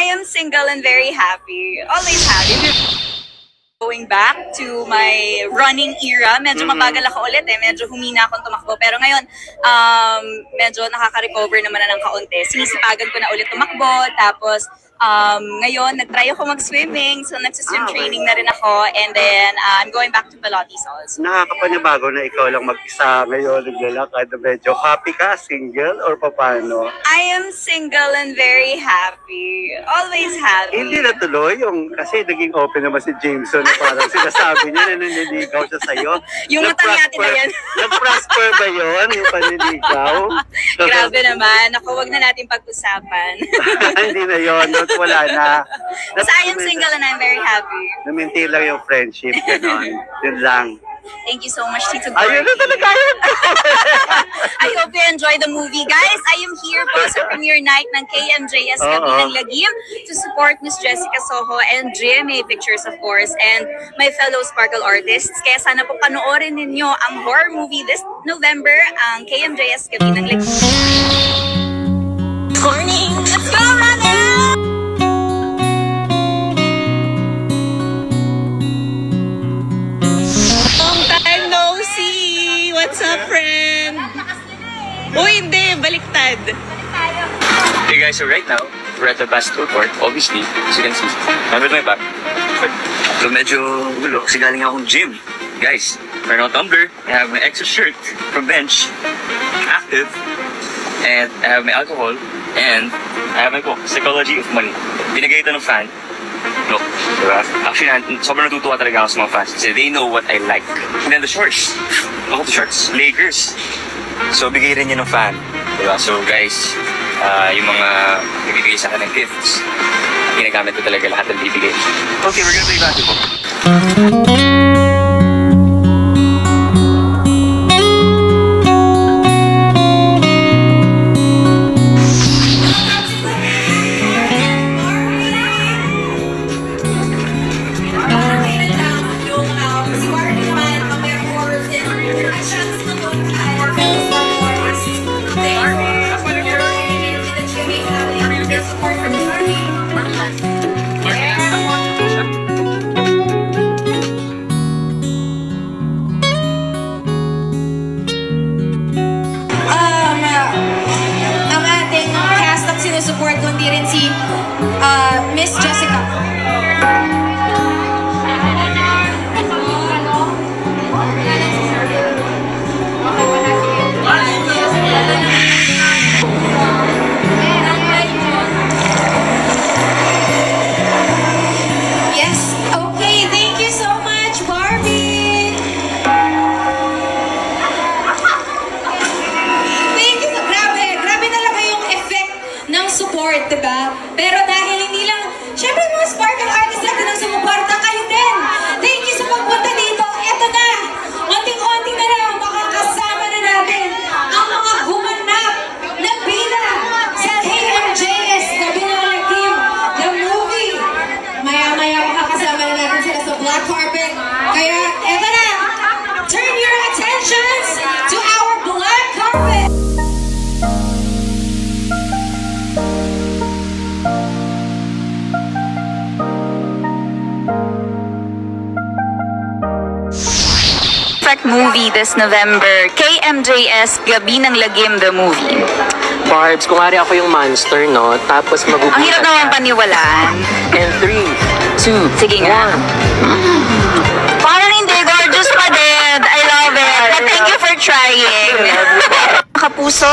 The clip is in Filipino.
I am single and very happy. Always happy. Going back to my running era, medyo mabagal ako ulit eh. Medyo humina akong tumakbo. Pero ngayon, medyo nakaka-recover naman na ng kaunti. Sinisipagan ko na ulit tumakbo. Tapos, ngayon, nag-try ako mag-swimming. So, nagsiswim training na rin ako. And then, I'm going back to Pilates also. Nakakapanibago na ikaw lang mag-isa ngayon, naglalakad. Medyo happy ka, single, or paano? I am single and very happy. Always happy. Hindi natuloy yung, kasi naging open naman si Jameson. Parang sinasabi niya na naniligaw siya sa'yo. Yung matangyatin na yan. Nag-prosper ba yun, yung paniligaw? Grabe naman. Ako, wag na natin pag-usapan. Hindi na yun. Wala na. Basta I am single and I'm very happy. Na-maintain lang yung friendship, gano'n. Yun lang. Thank you so much, Tito Ayun na talaga yun. I hope you enjoy the movie, guys. I am here po sa premiere night ng KMJS Kabinang Lagim to support Miss Jessica Soho and GMA Pictures, of course, and my fellow Sparkle artists. Kaya sana po panoorin ninyo ang horror movie this November, ang KMJS Kabinang Lagim. Morning! Let's go, Hannah! What's up, friend? Uy, hindi. Baliktad. Hey guys, so right now, we're at the basketball court, obviously, as you can see. I'm with my back. So medyo gulo, kasi galing akong gym. Guys, meron akong tumbler, I have my extra shirt from Bench, active, and I have my alcohol, and I have my book, Psychology of Money. Binigay ito ng fan. Look, diba? Actually, sobrang natutuwa talaga ako sa mga fans kasi they know what I like. And then the shorts. Ako the shorts. Lakers. So, bigay rin yun ng fan. Diba? So, guys, yung mga bibigay sa akin ng gifts, ginagamit ko talaga lahat ng bibigay. Okay, we're gonna play basketball. Support kundi rin si Miss Jessica. Yes, okay, thank you so much, Barbie. Thank you, grabe talaga yung effect ng support, diba? Pero dahil hindi lang, syempre mga Sparkle artists natin ang sumuporta, kayo din. Thank you sa pagpunta dito. Eto na, onting-onting na lang, makakasama na natin ang mga gumanap na bida sa KMJS Kabinang Lagim, the movie. Maya-maya makakasama na natin sila sa black carpet. Kaya, eto na, turn your attentions to our black carpet. Movie this November, KMJS Gabi ng Lagim, the movie. Barbs, kung ari ako yung monster, no? Tapos magugulat. Ang hirap naman paniwalaan. And 3, 2, Sige nga. Parang hindi, gorgeous pa din. I love it. But thank you for trying. Kapuso.